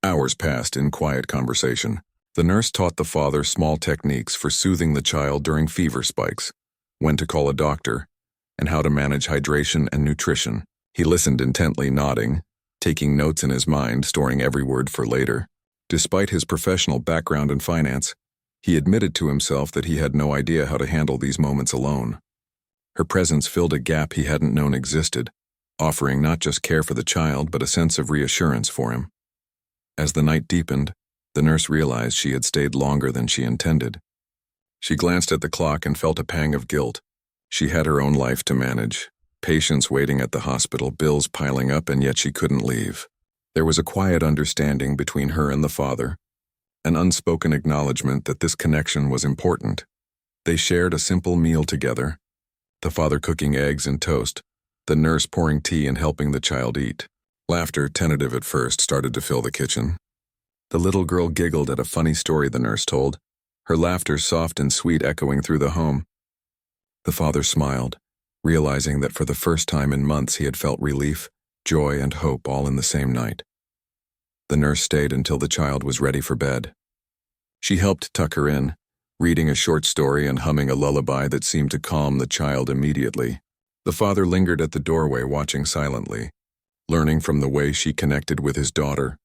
Hours passed in quiet conversation. The nurse taught the father small techniques for soothing the child during fever spikes, when to call a doctor, and how to manage hydration and nutrition. He listened intently, nodding, taking notes in his mind, storing every word for later. Despite his professional background in finance, he admitted to himself that he had no idea how to handle these moments alone. Her presence filled a gap he hadn't known existed, offering not just care for the child but a sense of reassurance for him. As the night deepened, the nurse realized she had stayed longer than she intended. She glanced at the clock and felt a pang of guilt. She had her own life to manage, patients waiting at the hospital, bills piling up, and yet she couldn't leave. There was a quiet understanding between her and the father, an unspoken acknowledgement that this connection was important. They shared a simple meal together, the father cooking eggs and toast, the nurse pouring tea and helping the child eat. Laughter, tentative at first, started to fill the kitchen. The little girl giggled at a funny story the nurse told, her laughter soft and sweet echoing through the home. The father smiled, realizing that for the first time in months he had felt relief, joy, and hope all in the same night. The nurse stayed until the child was ready for bed. She helped tuck her in, reading a short story and humming a lullaby that seemed to calm the child immediately. The father lingered at the doorway, watching silently, learning from the way she connected with his daughter,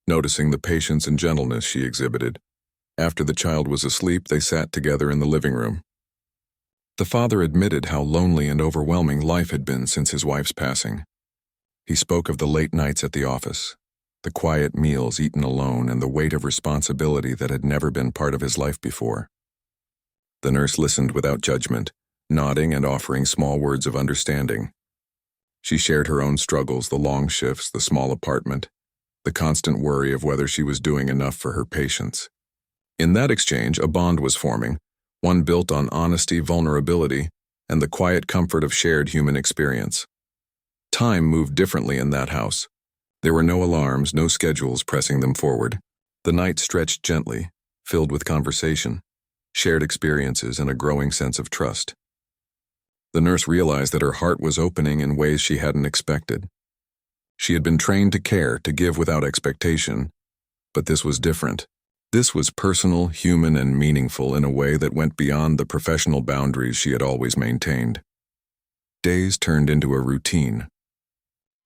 noticing the patience and gentleness she exhibited. After the child was asleep, they sat together in the living room. The father admitted how lonely and overwhelming life had been since his wife's passing. He spoke of the late nights at the office, the quiet meals eaten alone, and the weight of responsibility that had never been part of his life before. The nurse listened without judgment, nodding and offering small words of understanding. She shared her own struggles, the long shifts, the small apartment, the constant worry of whether she was doing enough for her patients. In that exchange, a bond was forming, one built on honesty, vulnerability, and the quiet comfort of shared human experience. Time moved differently in that house. There were no alarms, no schedules pressing them forward. The night stretched gently, filled with conversation, shared experiences, and a growing sense of trust. The nurse realized that her heart was opening in ways she hadn't expected. She had been trained to care, to give without expectation, but this was different. This was personal, human, and meaningful in a way that went beyond the professional boundaries she had always maintained. Days turned into a routine.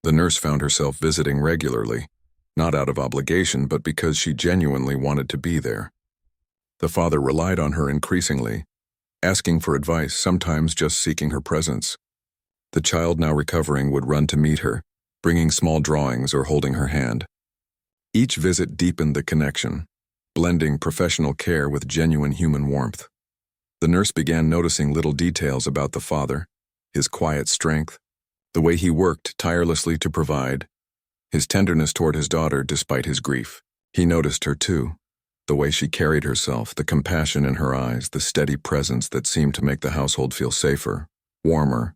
The nurse found herself visiting regularly, not out of obligation, but because she genuinely wanted to be there. The father relied on her increasingly, asking for advice, sometimes just seeking her presence. The child, now recovering, would run to meet her, bringing small drawings or holding her hand. Each visit deepened the connection, blending professional care with genuine human warmth. The nurse began noticing little details about the father, his quiet strength, the way he worked tirelessly to provide, his tenderness toward his daughter despite his grief. He noticed her too, the way she carried herself, the compassion in her eyes, the steady presence that seemed to make the household feel safer, warmer,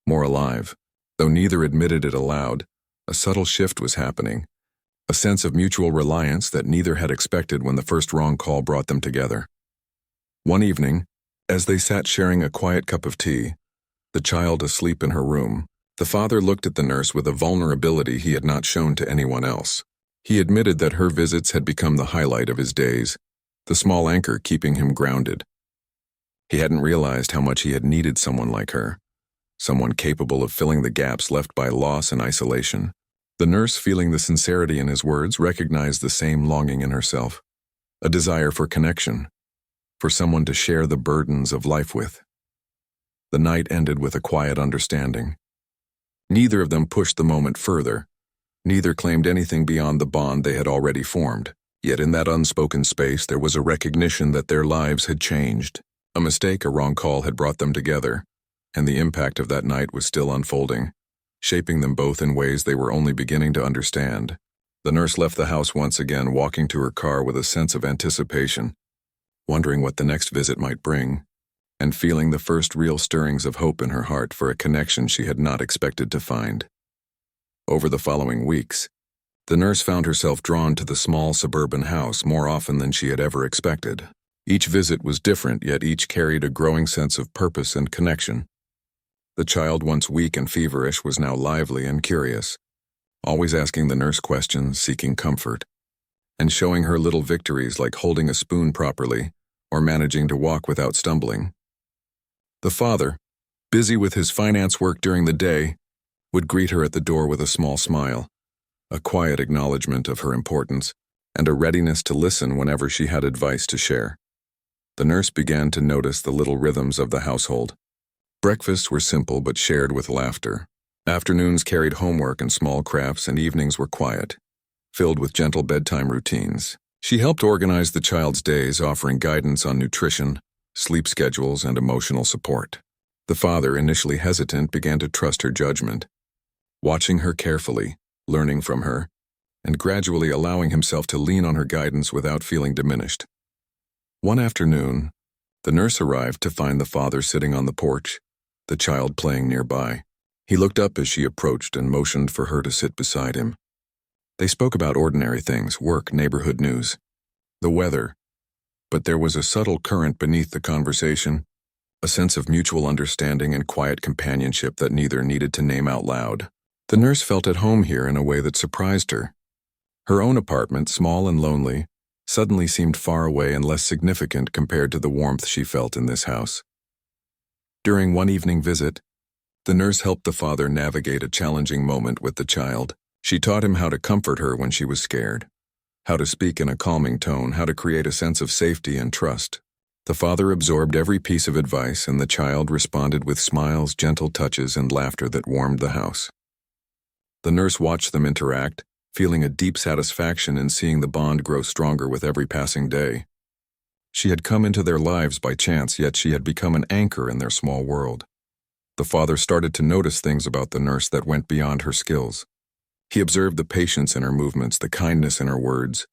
more alive. Though neither admitted it aloud, a subtle shift was happening, a sense of mutual reliance that neither had expected when the first wrong call brought them together. One evening, as they sat sharing a quiet cup of tea, the child asleep in her room, the father looked at the nurse with a vulnerability he had not shown to anyone else. He admitted that her visits had become the highlight of his days, the small anchor keeping him grounded. He hadn't realized how much he had needed someone like her, someone capable of filling the gaps left by loss and isolation. The nurse, feeling the sincerity in his words, recognized the same longing in herself, a desire for connection, for someone to share the burdens of life with. The night ended with a quiet understanding. Neither of them pushed the moment further. Neither claimed anything beyond the bond they had already formed. Yet in that unspoken space there was a recognition that their lives had changed. A mistake, a wrong call had brought them together, and the impact of that night was still unfolding, shaping them both in ways they were only beginning to understand. The nurse left the house once again, walking to her car with a sense of anticipation, wondering what the next visit might bring, and feeling the first real stirrings of hope in her heart for a connection she had not expected to find. Over the following weeks, the nurse found herself drawn to the small suburban house more often than she had ever expected. Each visit was different, yet each carried a growing sense of purpose and connection. The child, once weak and feverish, was now lively and curious, always asking the nurse questions, seeking comfort. and showing her little victories like holding a spoon properly or managing to walk without stumbling. The father, busy with his finance work during the day, would greet her at the door with a small smile, a quiet acknowledgement of her importance, and a readiness to listen whenever she had advice to share. The nurse began to notice the little rhythms of the household. Breakfasts were simple but shared with laughter. Afternoons carried homework and small crafts, and evenings were quiet, filled with gentle bedtime routines. She helped organize the child's days, offering guidance on nutrition, sleep schedules, and emotional support. The father, initially hesitant, began to trust her judgment, watching her carefully, learning from her, and gradually allowing himself to lean on her guidance without feeling diminished. One afternoon, the nurse arrived to find the father sitting on the porch, the child playing nearby. He looked up as she approached and motioned for her to sit beside him. They spoke about ordinary things, work, neighborhood news, the weather, but there was a subtle current beneath the conversation, a sense of mutual understanding and quiet companionship that neither needed to name out loud. The nurse felt at home here in a way that surprised her. Her own apartment, small and lonely, suddenly seemed far away and less significant compared to the warmth she felt in this house. During one evening visit, the nurse helped the father navigate a challenging moment with the child. She taught him how to comfort her when she was scared, how to speak in a calming tone, how to create a sense of safety and trust. The father absorbed every piece of advice, and the child responded with smiles, gentle touches, and laughter that warmed the house. The nurse watched them interact, feeling a deep satisfaction in seeing the bond grow stronger with every passing day. She had come into their lives by chance, yet she had become an anchor in their small world. The father started to notice things about the nurse that went beyond her skills. He observed the patience in her movements, the kindness in her words,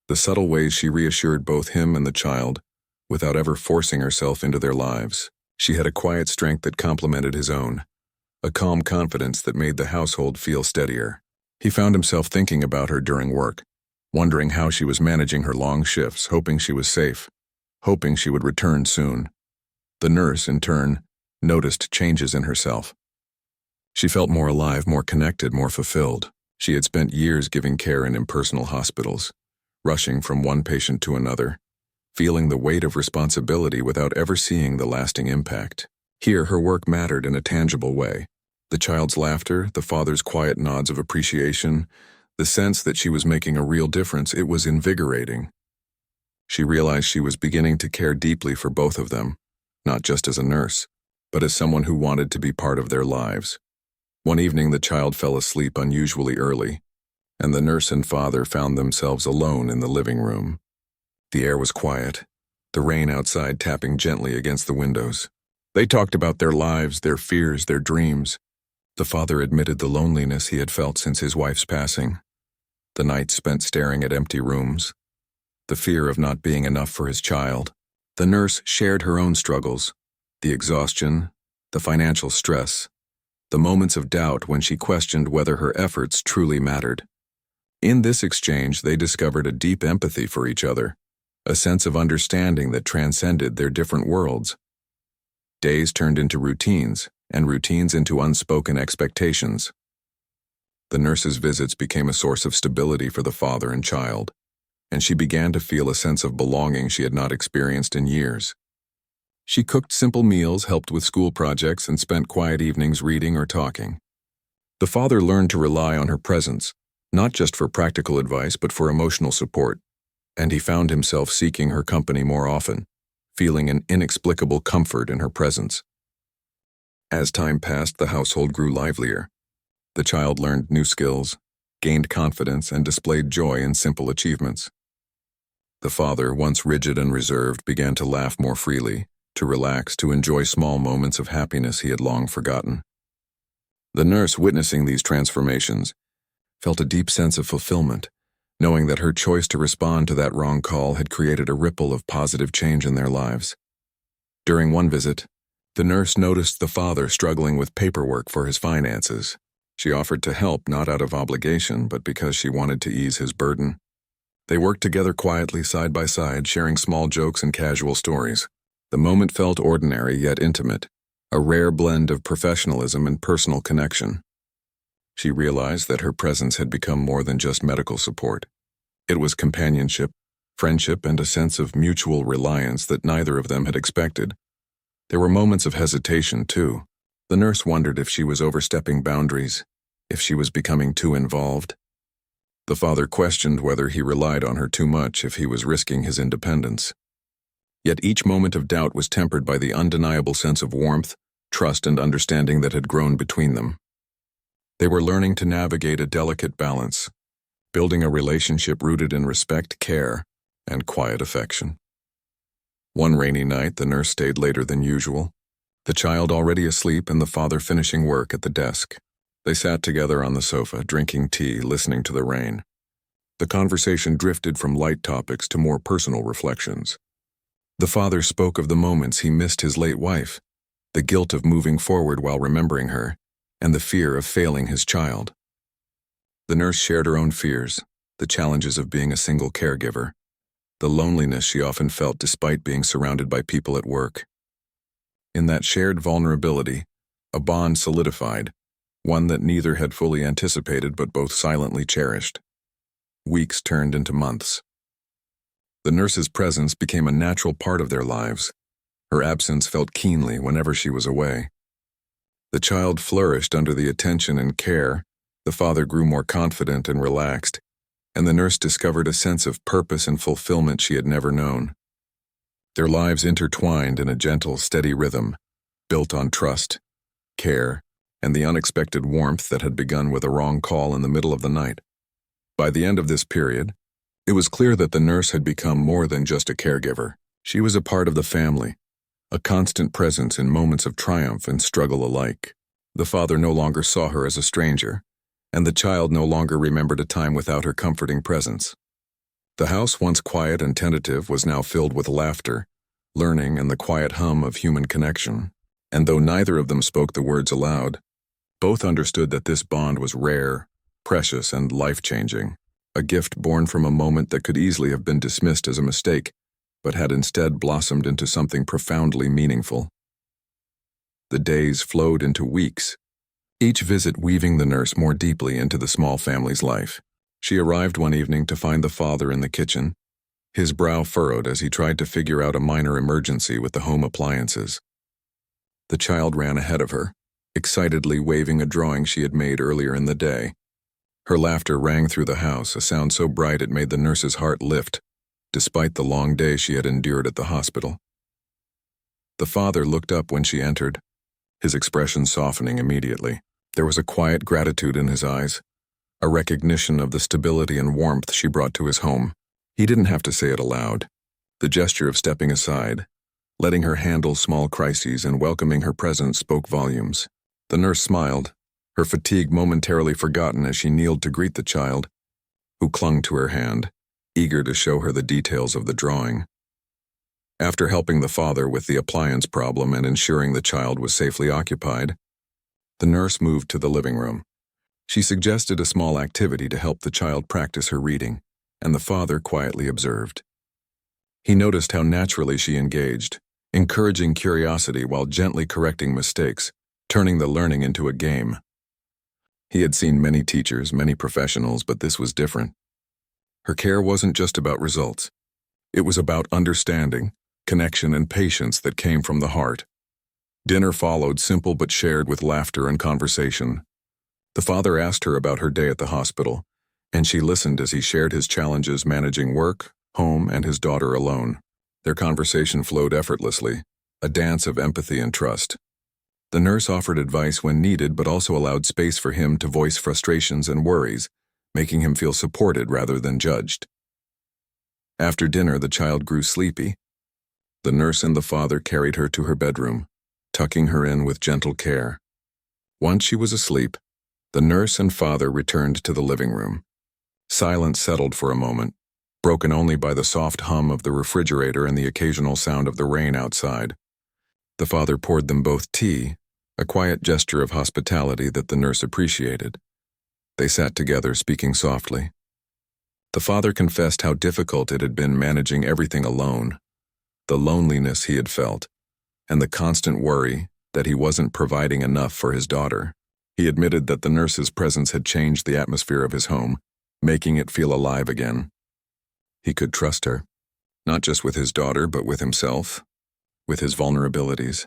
the subtle ways she reassured both him and the child, without ever forcing herself into their lives. She had a quiet strength that complemented his own, a calm confidence that made the household feel steadier. He found himself thinking about her during work, wondering how she was managing her long shifts, hoping she was safe, hoping she would return soon. The nurse, in turn, noticed changes in herself. She felt more alive, more connected, more fulfilled. She had spent years giving care in impersonal hospitals, rushing from one patient to another, feeling the weight of responsibility without ever seeing the lasting impact. Here, her work mattered in a tangible way. The child's laughter, the father's quiet nods of appreciation, the sense that she was making a real difference, it was invigorating. She realized she was beginning to care deeply for both of them, not just as a nurse, but as someone who wanted to be part of their lives. One evening, the child fell asleep unusually early, and the nurse and father found themselves alone in the living room. The air was quiet, the rain outside tapping gently against the windows. They talked about their lives, their fears, their dreams. The father admitted the loneliness he had felt since his wife's passing, the nights spent staring at empty rooms, the fear of not being enough for his child. The nurse shared her own struggles, the exhaustion, the financial stress, the moments of doubt when she questioned whether her efforts truly mattered. In this exchange, they discovered a deep empathy for each other, a sense of understanding that transcended their different worlds. Days turned into routines, and routines into unspoken expectations. The nurse's visits became a source of stability for the father and child, and she began to feel a sense of belonging she had not experienced in years. She cooked simple meals, helped with school projects, and spent quiet evenings reading or talking. The father learned to rely on her presence, not just for practical advice but for emotional support, and he found himself seeking her company more often, feeling an inexplicable comfort in her presence. As time passed, the household grew livelier. The child learned new skills, gained confidence, and displayed joy in simple achievements. The father, once rigid and reserved, began to laugh more freely, to relax, to enjoy small moments of happiness he had long forgotten. The nurse, witnessing these transformations, felt a deep sense of fulfillment, knowing that her choice to respond to that wrong call had created a ripple of positive change in their lives. During one visit, the nurse noticed the father struggling with paperwork for his finances. She offered to help, not out of obligation, but because she wanted to ease his burden. They worked together quietly, side by side, sharing small jokes and casual stories. The moment felt ordinary yet intimate, a rare blend of professionalism and personal connection. She realized that her presence had become more than just medical support. It was companionship, friendship, and a sense of mutual reliance that neither of them had expected. There were moments of hesitation, too. The nurse wondered if she was overstepping boundaries, if she was becoming too involved. The father questioned whether he relied on her too much, if he was risking his independence. Yet each moment of doubt was tempered by the undeniable sense of warmth, trust, and understanding that had grown between them. They were learning to navigate a delicate balance, building a relationship rooted in respect, care, and quiet affection. One rainy night, the nurse stayed later than usual, the child already asleep and the father finishing work at the desk. They sat together on the sofa, drinking tea, listening to the rain. The conversation drifted from light topics to more personal reflections. The father spoke of the moments he missed his late wife, the guilt of moving forward while remembering her, and the fear of failing his child. The nurse shared her own fears, the challenges of being a single caregiver, the loneliness she often felt despite being surrounded by people at work. In that shared vulnerability, a bond solidified, one that neither had fully anticipated but both silently cherished. Weeks turned into months. The nurse's presence became a natural part of their lives. Her absence felt keenly whenever she was away. The child flourished under the attention and care, the father grew more confident and relaxed, and the nurse discovered a sense of purpose and fulfillment she had never known. Their lives intertwined in a gentle, steady rhythm, built on trust, care, and the unexpected warmth that had begun with a wrong call in the middle of the night. By the end of this period, it was clear that the nurse had become more than just a caregiver. She was a part of the family, a constant presence in moments of triumph and struggle alike. The father no longer saw her as a stranger, and the child no longer remembered a time without her comforting presence. The house, once quiet and tentative, was now filled with laughter, learning, and the quiet hum of human connection. And though neither of them spoke the words aloud, both understood that this bond was rare, precious, and life-changing, a gift born from a moment that could easily have been dismissed as a mistake, but had instead blossomed into something profoundly meaningful. The days flowed into weeks, each visit weaving the nurse more deeply into the small family's life. She arrived one evening to find the father in the kitchen, his brow furrowed as he tried to figure out a minor emergency with the home appliances. The child ran ahead of her, excitedly waving a drawing she had made earlier in the day. Her laughter rang through the house, a sound so bright it made the nurse's heart lift, despite the long day she had endured at the hospital. The father looked up when she entered, his expression softening immediately. There was a quiet gratitude in his eyes, a recognition of the stability and warmth she brought to his home. He didn't have to say it aloud. The gesture of stepping aside, letting her handle small crises and welcoming her presence spoke volumes. The nurse smiled, her fatigue momentarily forgotten as she kneeled to greet the child, who clung to her hand, eager to show her the details of the drawing. After helping the father with the appliance problem and ensuring the child was safely occupied, the nurse moved to the living room. She suggested a small activity to help the child practice her reading, and the father quietly observed. He noticed how naturally she engaged, encouraging curiosity while gently correcting mistakes, turning the learning into a game. He had seen many teachers, many professionals, but this was different. Her care wasn't just about results. It was about understanding, connection, and patience that came from the heart. Dinner followed, simple but shared with laughter and conversation. The father asked her about her day at the hospital, and she listened as he shared his challenges managing work, home, and his daughter alone. Their conversation flowed effortlessly, a dance of empathy and trust. The nurse offered advice when needed but also allowed space for him to voice frustrations and worries, making him feel supported rather than judged. After dinner, the child grew sleepy. The nurse and the father carried her to her bedroom, tucking her in with gentle care. Once she was asleep, the nurse and father returned to the living room. Silence settled for a moment, broken only by the soft hum of the refrigerator and the occasional sound of the rain outside. The father poured them both tea, a quiet gesture of hospitality that the nurse appreciated. They sat together, speaking softly. The father confessed how difficult it had been managing everything alone, the loneliness he had felt, and the constant worry that he wasn't providing enough for his daughter. He admitted that the nurse's presence had changed the atmosphere of his home, making it feel alive again. He could trust her, not just with his daughter, but with himself, with his vulnerabilities.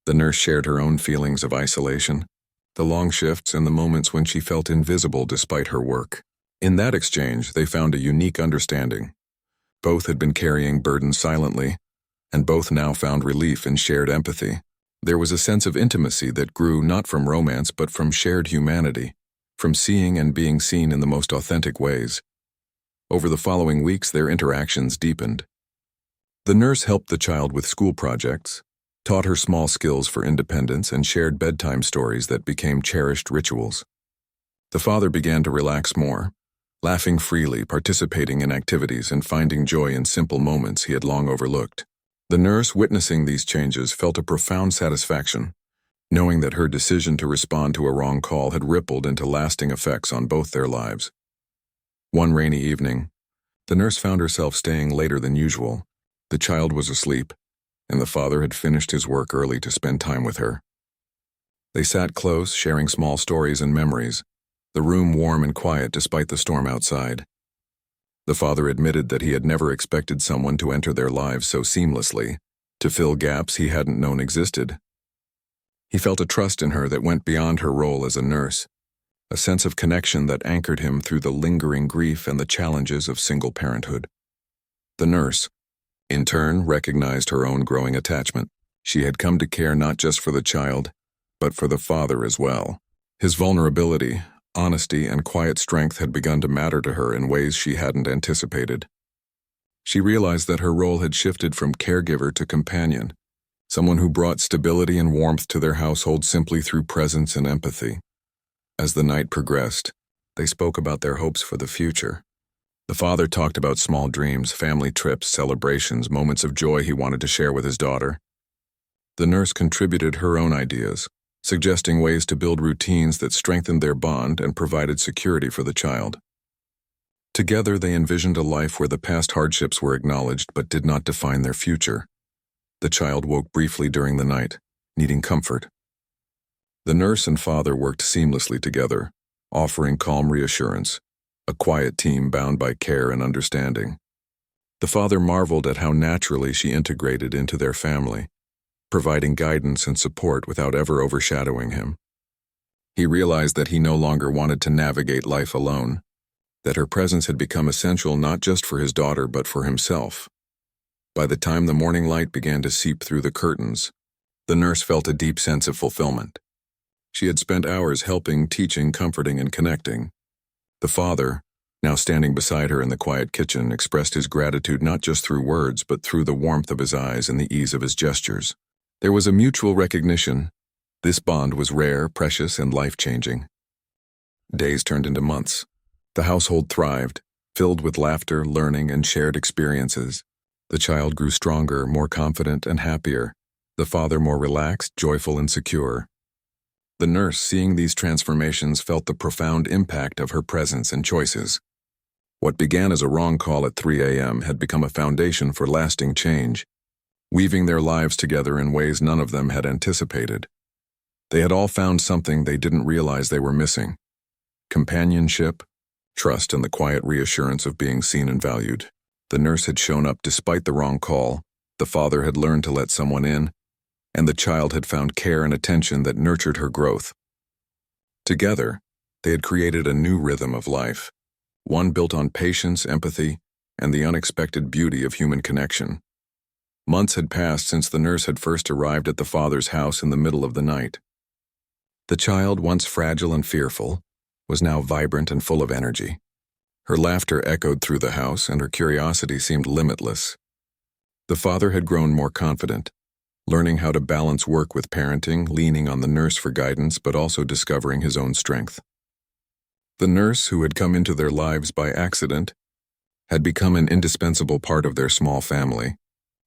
The nurse shared her own feelings of isolation, the long shifts and the moments when she felt invisible despite her work. In that exchange, they found a unique understanding. Both had been carrying burdens silently, and both now found relief in shared empathy. There was a sense of intimacy that grew not from romance but from shared humanity, from seeing and being seen in the most authentic ways. Over the following weeks, their interactions deepened. The nurse helped the child with school projects, taught her small skills for independence, and shared bedtime stories that became cherished rituals. The father began to relax more, laughing freely, participating in activities, and finding joy in simple moments he had long overlooked. The nurse, witnessing these changes, felt a profound satisfaction, knowing that her decision to respond to a wrong call had rippled into lasting effects on both their lives. One rainy evening, the nurse found herself staying later than usual. The child was asleep, and the father had finished his work early to spend time with her. They sat close, sharing small stories and memories, the room warm and quiet despite the storm outside. The father admitted that he had never expected someone to enter their lives so seamlessly, to fill gaps he hadn't known existed. He felt a trust in her that went beyond her role as a nurse, a sense of connection that anchored him through the lingering grief and the challenges of single parenthood. The nurse, in turn, recognized her own growing attachment. She had come to care not just for the child, but for the father as well. His vulnerability, honesty, and quiet strength had begun to matter to her in ways she hadn't anticipated. She realized that her role had shifted from caregiver to companion, someone who brought stability and warmth to their household simply through presence and empathy. As the night progressed, they spoke about their hopes for the future. The father talked about small dreams, family trips, celebrations, moments of joy he wanted to share with his daughter. The nurse contributed her own ideas, suggesting ways to build routines that strengthened their bond and provided security for the child. Together, they envisioned a life where the past hardships were acknowledged but did not define their future. The child woke briefly during the night, needing comfort. The nurse and father worked seamlessly together, offering calm reassurance, a quiet team bound by care and understanding. The father marveled at how naturally she integrated into their family, providing guidance and support without ever overshadowing him. He realized that he no longer wanted to navigate life alone, that her presence had become essential not just for his daughter but for himself. By the time the morning light began to seep through the curtains, the nurse felt a deep sense of fulfillment. She had spent hours helping, teaching, comforting, and connecting. The father, now standing beside her in the quiet kitchen, expressed his gratitude not just through words but through the warmth of his eyes and the ease of his gestures. There was a mutual recognition. This bond was rare, precious, and life-changing. Days turned into months. The household thrived, filled with laughter, learning, and shared experiences. The child grew stronger, more confident, and happier. The father more relaxed, joyful, and secure. The nurse, seeing these transformations, felt the profound impact of her presence and choices. What began as a wrong call at 3 a.m. had become a foundation for lasting change, weaving their lives together in ways none of them had anticipated. They had all found something they didn't realize they were missing: companionship, trust, and the quiet reassurance of being seen and valued. The nurse had shown up despite the wrong call, the father had learned to let someone in, and the child had found care and attention that nurtured her growth. Together, they had created a new rhythm of life, one built on patience, empathy, and the unexpected beauty of human connection. Months had passed since the nurse had first arrived at the father's house in the middle of the night. The child, once fragile and fearful, was now vibrant and full of energy. Her laughter echoed through the house, and her curiosity seemed limitless. The father had grown more confident, learning how to balance work with parenting, leaning on the nurse for guidance, but also discovering his own strength. The nurse, who had come into their lives by accident, had become an indispensable part of their small family,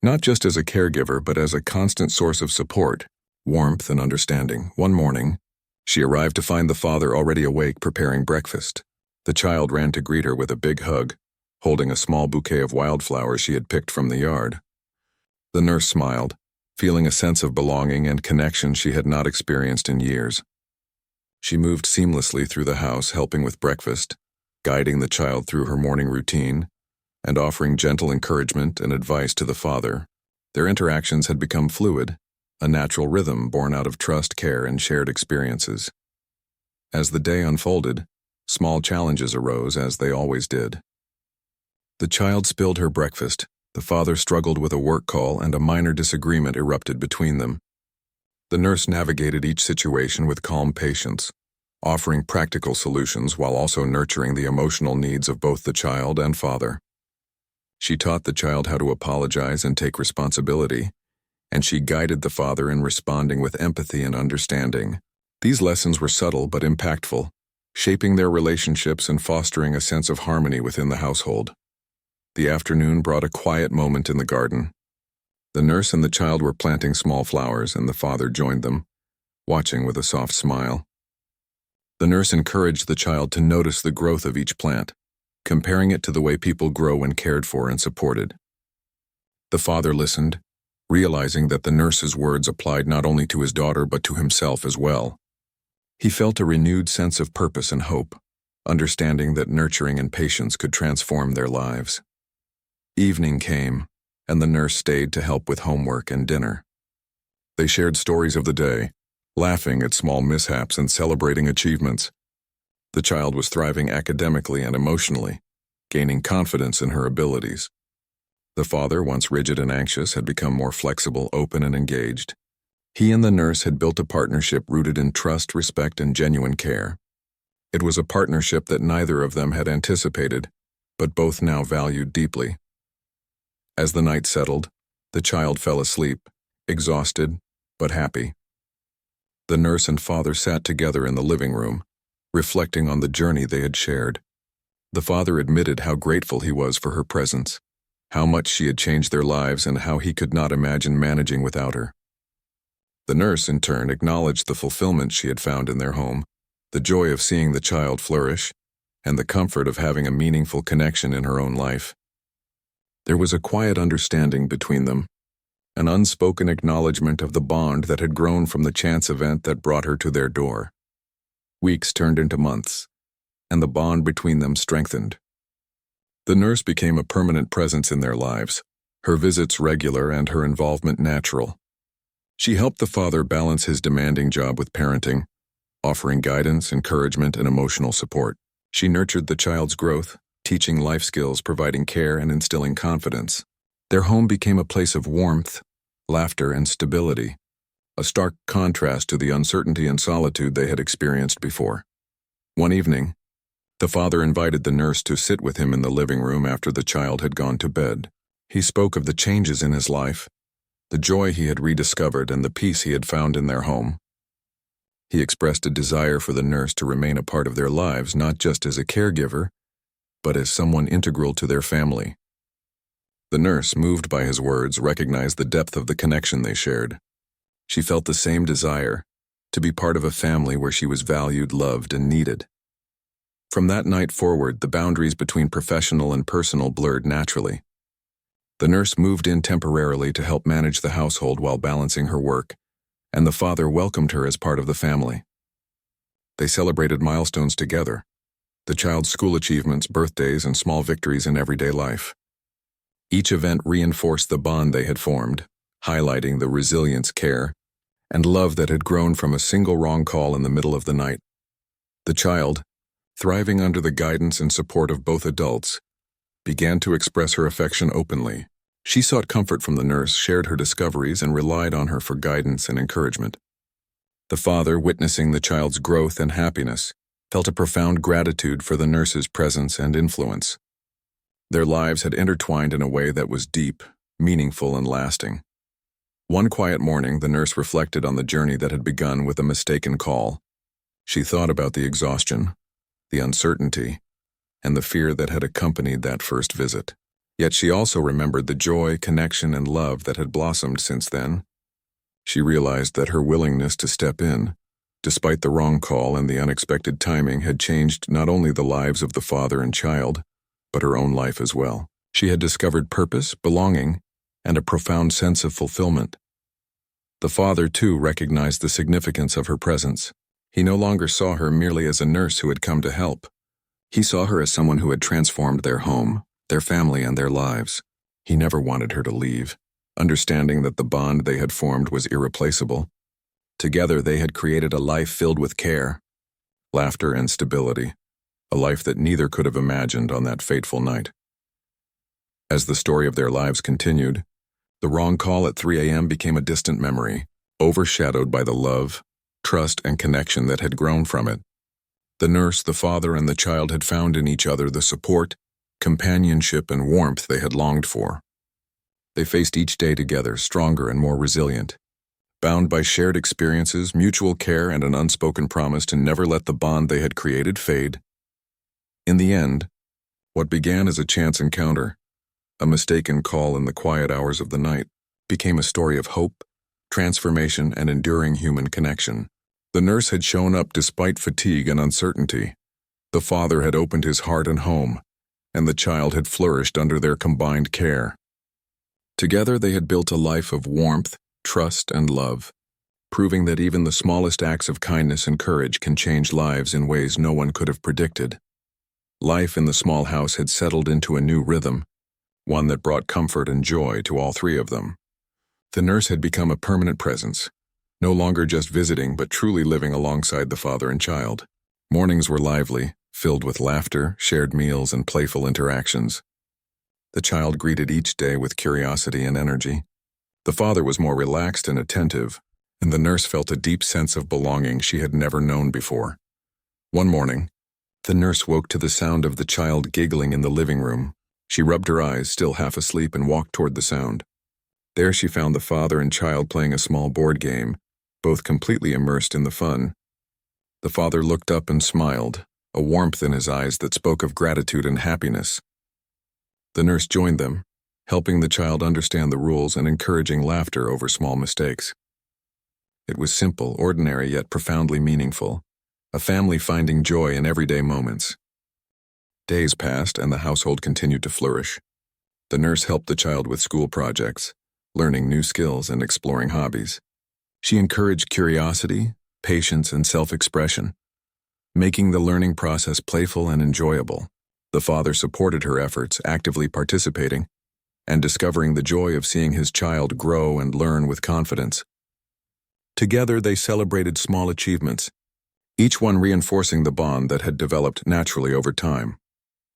not just as a caregiver, but as a constant source of support, warmth, and understanding. One morning, she arrived to find the father already awake preparing breakfast. The child ran to greet her with a big hug, holding a small bouquet of wildflowers she had picked from the yard. The nurse smiled, feeling a sense of belonging and connection she had not experienced in years. She moved seamlessly through the house, helping with breakfast, guiding the child through her morning routine, and offering gentle encouragement and advice to the father. Their interactions had become fluid, a natural rhythm born out of trust, care, and shared experiences. As the day unfolded, small challenges arose, as they always did. The child spilled her breakfast, the father struggled with a work call, and a minor disagreement erupted between them. The nurse navigated each situation with calm patience, offering practical solutions while also nurturing the emotional needs of both the child and father. She taught the child how to apologize and take responsibility, and she guided the father in responding with empathy and understanding. These lessons were subtle but impactful, shaping their relationships and fostering a sense of harmony within the household. The afternoon brought a quiet moment in the garden. The nurse and the child were planting small flowers, and the father joined them, watching with a soft smile. The nurse encouraged the child to notice the growth of each plant, comparing it to the way people grow when cared for and supported. The father listened, realizing that the nurse's words applied not only to his daughter but to himself as well. He felt a renewed sense of purpose and hope, understanding that nurturing and patience could transform their lives. Evening came, and the nurse stayed to help with homework and dinner. They shared stories of the day, laughing at small mishaps and celebrating achievements. The child was thriving academically and emotionally, gaining confidence in her abilities. The father, once rigid and anxious, had become more flexible, open, and engaged. He and the nurse had built a partnership rooted in trust, respect, and genuine care. It was a partnership that neither of them had anticipated, but both now valued deeply. As the night settled, the child fell asleep, exhausted but happy. The nurse and father sat together in the living room, reflecting on the journey they had shared. The father admitted how grateful he was for her presence, how much she had changed their lives, and how he could not imagine managing without her. The nurse, in turn, acknowledged the fulfillment she had found in their home, the joy of seeing the child flourish, and the comfort of having a meaningful connection in her own life. There was a quiet understanding between them, an unspoken acknowledgement of the bond that had grown from the chance event that brought her to their door. Weeks turned into months, and the bond between them strengthened. The nurse became a permanent presence in their lives, her visits regular and her involvement natural. She helped the father balance his demanding job with parenting, offering guidance, encouragement, and emotional support. She nurtured the child's growth, teaching life skills, providing care, and instilling confidence. Their home became a place of warmth, laughter, and stability, a stark contrast to the uncertainty and solitude they had experienced before. One evening, the father invited the nurse to sit with him in the living room after the child had gone to bed. He spoke of the changes in his life, the joy he had rediscovered, and the peace he had found in their home. He expressed a desire for the nurse to remain a part of their lives, not just as a caregiver, but as someone integral to their family. The nurse, moved by his words, recognized the depth of the connection they shared. She felt the same desire, to be part of a family where she was valued, loved, and needed. From that night forward, the boundaries between professional and personal blurred naturally. The nurse moved in temporarily to help manage the household while balancing her work, and the father welcomed her as part of the family. They celebrated milestones together, the child's school achievements, birthdays, and small victories in everyday life. Each event reinforced the bond they had formed, highlighting the resilience, care, and love that had grown from a single wrong call in the middle of the night. The child, thriving under the guidance and support of both adults, began to express her affection openly. She sought comfort from the nurse, shared her discoveries, and relied on her for guidance and encouragement. The father, witnessing the child's growth and happiness, felt a profound gratitude for the nurse's presence and influence. Their lives had intertwined in a way that was deep, meaningful, and lasting. One quiet morning, the nurse reflected on the journey that had begun with a mistaken call. She thought about the exhaustion, the uncertainty, and the fear that had accompanied that first visit. Yet she also remembered the joy, connection, and love that had blossomed since then. She realized that her willingness to step in, despite the wrong call and the unexpected timing, had changed not only the lives of the father and child, but her own life as well. She had discovered purpose, belonging, and a profound sense of fulfillment. The father, too, recognized the significance of her presence. He no longer saw her merely as a nurse who had come to help. He saw her as someone who had transformed their home, their family and their lives. He never wanted her to leave, understanding that the bond they had formed was irreplaceable. Together they had created a life filled with care, laughter, and stability, a life that neither could have imagined on that fateful night. As the story of their lives continued, the wrong call at 3 a.m. became a distant memory, overshadowed by the love, trust, and connection that had grown from it. The nurse, the father, and the child had found in each other the support, companionship, and warmth they had longed for. They faced each day together, stronger and more resilient, bound by shared experiences, mutual care, and an unspoken promise to never let the bond they had created fade. In the end, what began as a chance encounter, a mistaken call in the quiet hours of the night, became a story of hope, transformation, and enduring human connection. The nurse had shown up despite fatigue and uncertainty. The father had opened his heart and home, and the child had flourished under their combined care. Together they had built a life of warmth, trust, and love, proving that even the smallest acts of kindness and courage can change lives in ways no one could have predicted. Life in the small house had settled into a new rhythm, one that brought comfort and joy to all three of them. The nurse had become a permanent presence, no longer just visiting but truly living alongside the father and child. Mornings were lively, filled with laughter, shared meals, and playful interactions. The child greeted each day with curiosity and energy. The father was more relaxed and attentive, and the nurse felt a deep sense of belonging she had never known before. One morning, the nurse woke to the sound of the child giggling in the living room. She rubbed her eyes, still half asleep, and walked toward the sound. There she found the father and child playing a small board game, both completely immersed in the fun. The father looked up and smiled, a warmth in his eyes that spoke of gratitude and happiness. The nurse joined them, helping the child understand the rules and encouraging laughter over small mistakes. It was simple, ordinary, yet profoundly meaningful, a family finding joy in everyday moments. Days passed and the household continued to flourish. The nurse helped the child with school projects, learning new skills and exploring hobbies. She encouraged curiosity, patience, and self-expression, making the learning process playful and enjoyable. The father supported her efforts, actively participating, and discovering the joy of seeing his child grow and learn with confidence. Together they celebrated small achievements, each one reinforcing the bond that had developed naturally over time.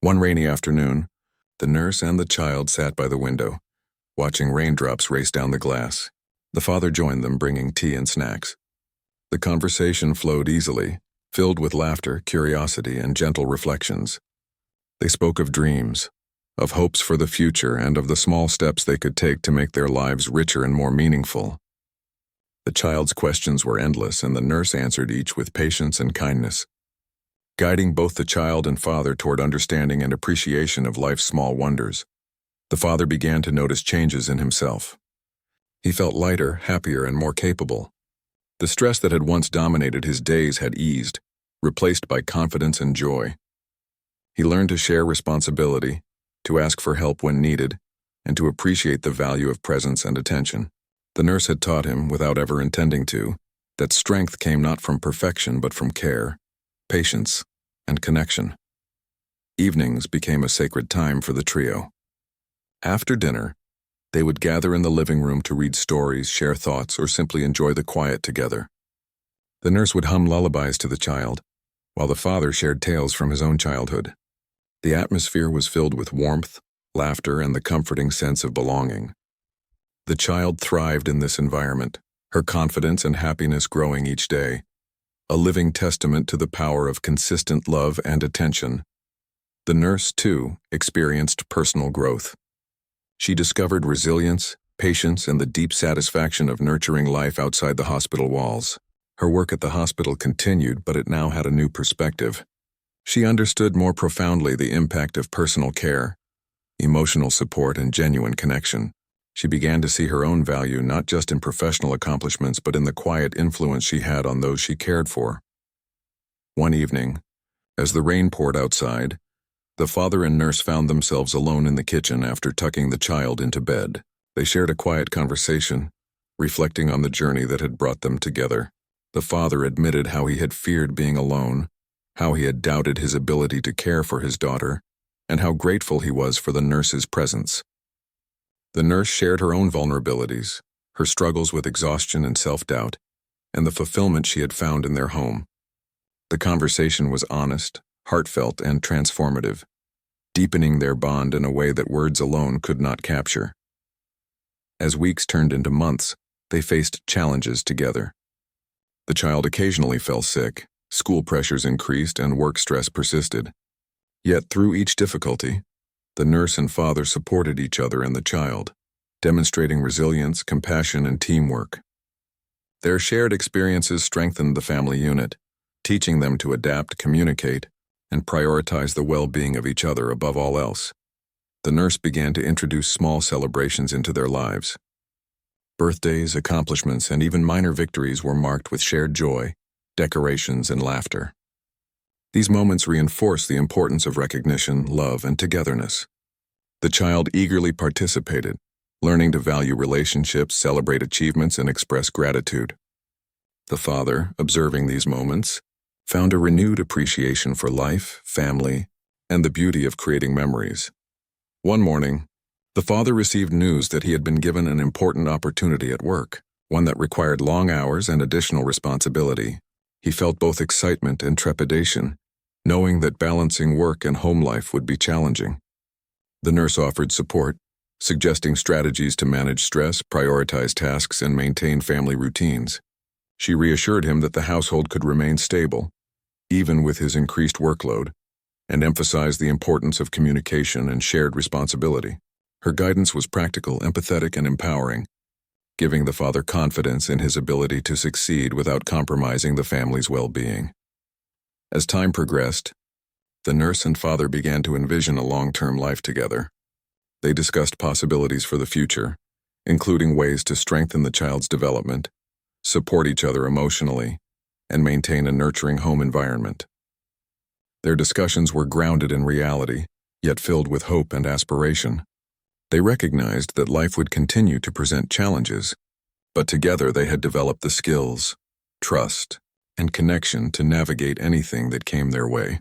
One rainy afternoon, the nurse and the child sat by the window, watching raindrops race down the glass. The father joined them, bringing tea and snacks. The conversation flowed easily, filled with laughter, curiosity, and gentle reflections. They spoke of dreams, of hopes for the future, and of the small steps they could take to make their lives richer and more meaningful. The child's questions were endless, and the nurse answered each with patience and kindness, guiding both the child and father toward understanding and appreciation of life's small wonders. The father began to notice changes in himself. He felt lighter, happier, and more capable. The stress that had once dominated his days had eased, replaced by confidence and joy. He learned to share responsibility, to ask for help when needed, and to appreciate the value of presence and attention. The nurse had taught him, without ever intending to, that strength came not from perfection but from care, patience, and connection. Evenings became a sacred time for the trio. After dinner, they would gather in the living room to read stories, share thoughts, or simply enjoy the quiet together. The nurse would hum lullabies to the child, while the father shared tales from his own childhood. The atmosphere was filled with warmth, laughter, and the comforting sense of belonging. The child thrived in this environment, her confidence and happiness growing each day, a living testament to the power of consistent love and attention. The nurse, too, experienced personal growth. She discovered resilience, patience, and the deep satisfaction of nurturing life outside the hospital walls. Her work at the hospital continued, but it now had a new perspective. She understood more profoundly the impact of personal care, emotional support, and genuine connection. She began to see her own value not just in professional accomplishments but in the quiet influence she had on those she cared for. One evening, as the rain poured outside, the father and nurse found themselves alone in the kitchen after tucking the child into bed. They shared a quiet conversation, reflecting on the journey that had brought them together. The father admitted how he had feared being alone, how he had doubted his ability to care for his daughter, and how grateful he was for the nurse's presence. The nurse shared her own vulnerabilities, her struggles with exhaustion and self-doubt, and the fulfillment she had found in their home. The conversation was honest, heartfelt, and transformative, deepening their bond in a way that words alone could not capture. As weeks turned into months, they faced challenges together. The child occasionally fell sick, school pressures increased, and work stress persisted. Yet through each difficulty, the nurse and father supported each other and the child, demonstrating resilience, compassion, and teamwork. Their shared experiences strengthened the family unit, teaching them to adapt, communicate, and prioritize the well-being of each other above all else. The nurse began to introduce small celebrations into their lives. Birthdays, accomplishments, and even minor victories were marked with shared joy, decorations, and laughter. These moments reinforced the importance of recognition, love, and togetherness. The child eagerly participated, learning to value relationships, celebrate achievements, and express gratitude. The father, observing these moments, found a renewed appreciation for life, family, and the beauty of creating memories. One morning, the father received news that he had been given an important opportunity at work, one that required long hours and additional responsibility. He felt both excitement and trepidation, knowing that balancing work and home life would be challenging. The nurse offered support, suggesting strategies to manage stress, prioritize tasks, and maintain family routines. She reassured him that the household could remain stable, even with his increased workload, and emphasized the importance of communication and shared responsibility. Her guidance was practical, empathetic, and empowering, giving the father confidence in his ability to succeed without compromising the family's well-being. As time progressed, the nurse and father began to envision a long-term life together. They discussed possibilities for the future, including ways to strengthen the child's development, support each other emotionally, and maintain a nurturing home environment. Their discussions were grounded in reality, yet filled with hope and aspiration. They recognized that life would continue to present challenges, but together they had developed the skills, trust, and connection to navigate anything that came their way.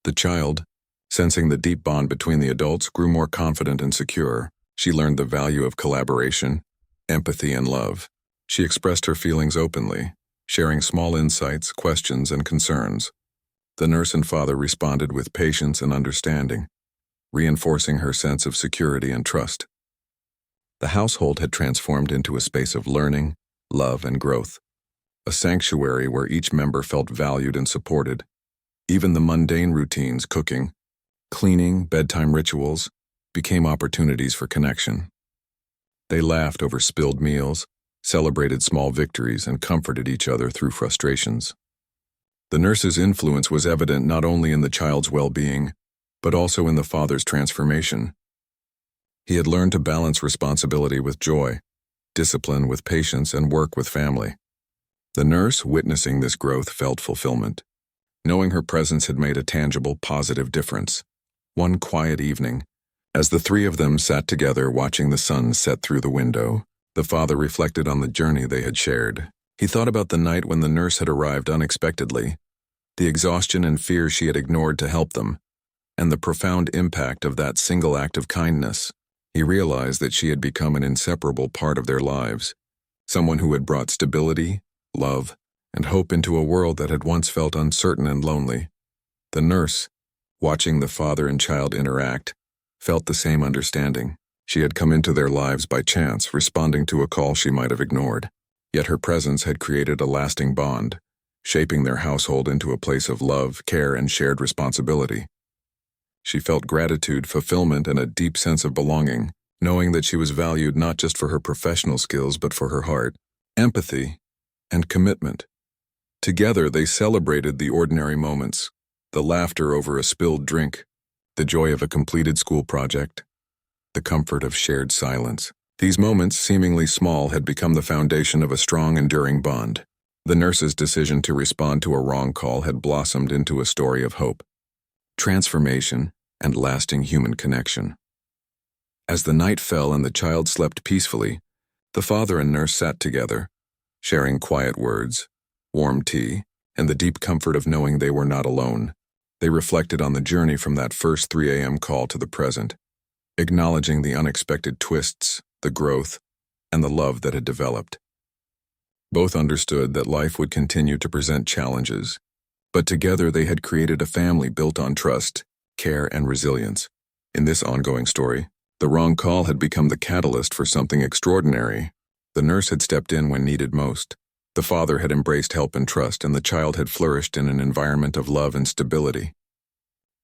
The child, sensing the deep bond between the adults, grew more confident and secure. She learned the value of collaboration, empathy, and love. She expressed her feelings openly, sharing small insights, questions, and concerns. The nurse and father responded with patience and understanding, reinforcing her sense of security and trust. The household had transformed into a space of learning, love, and growth, a sanctuary where each member felt valued and supported. Even the mundane routines, cooking, cleaning, bedtime rituals, became opportunities for connection. They laughed over spilled meals, celebrated small victories, and comforted each other through frustrations. The nurse's influence was evident not only in the child's well-being, but also in the father's transformation. He had learned to balance responsibility with joy, discipline with patience, and work with family. The nurse, witnessing this growth, felt fulfillment, knowing her presence had made a tangible, positive difference. One quiet evening, as the three of them sat together watching the sun set through the window, the father reflected on the journey they had shared. He thought about the night when the nurse had arrived unexpectedly, the exhaustion and fear she had ignored to help them, and the profound impact of that single act of kindness. He realized that she had become an inseparable part of their lives, someone who had brought stability, love, and hope into a world that had once felt uncertain and lonely. The nurse, watching the father and child interact, felt the same understanding. She had come into their lives by chance, responding to a call she might have ignored. Yet her presence had created a lasting bond, shaping their household into a place of love, care, and shared responsibility. She felt gratitude, fulfillment, and a deep sense of belonging, knowing that she was valued not just for her professional skills but for her heart, empathy, and commitment. Together they celebrated the ordinary moments, the laughter over a spilled drink, the joy of a completed school project, the comfort of shared silence. These moments, seemingly small, had become the foundation of a strong, enduring bond. The nurse's decision to respond to a wrong call had blossomed into a story of hope, transformation, and lasting human connection. As the night fell and the child slept peacefully, the father and nurse sat together, sharing quiet words, warm tea, and the deep comfort of knowing they were not alone. They reflected on the journey from that first 3 a.m. call to the present, acknowledging the unexpected twists, the growth, and the love that had developed. Both understood that life would continue to present challenges, but together they had created a family built on trust, care, and resilience. In this ongoing story, the wrong call had become the catalyst for something extraordinary. The nurse had stepped in when needed most. The father had embraced help and trust, and the child had flourished in an environment of love and stability.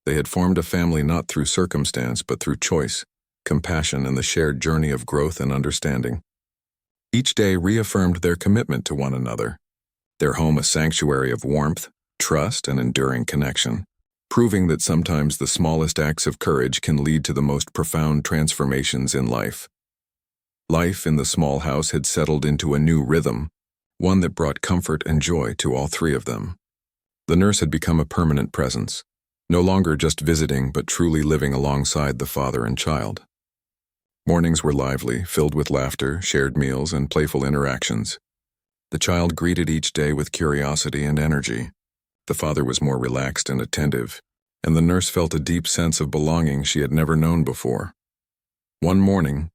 They had formed a family not through circumstance, but through choice, compassion, and the shared journey of growth and understanding. Each day reaffirmed their commitment to one another, their home a sanctuary of warmth, trust, and enduring connection, proving that sometimes the smallest acts of courage can lead to the most profound transformations in life. Life in the small house had settled into a new rhythm, one that brought comfort and joy to all three of them. The nurse had become a permanent presence, no longer just visiting but truly living alongside the father and child. Mornings were lively, filled with laughter, shared meals, and playful interactions. The child greeted each day with curiosity and energy. The father was more relaxed and attentive, and the nurse felt a deep sense of belonging she had never known before. One morning,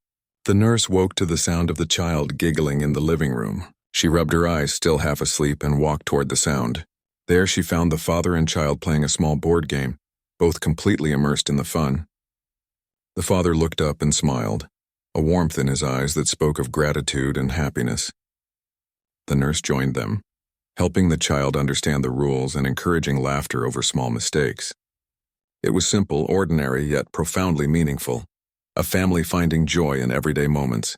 the nurse woke to the sound of the child giggling in the living room. She rubbed her eyes, still half asleep, and walked toward the sound. There she found the father and child playing a small board game, both completely immersed in the fun. The father looked up and smiled, a warmth in his eyes that spoke of gratitude and happiness. The nurse joined them, helping the child understand the rules and encouraging laughter over small mistakes. It was simple, ordinary, yet profoundly meaningful, a family finding joy in everyday moments.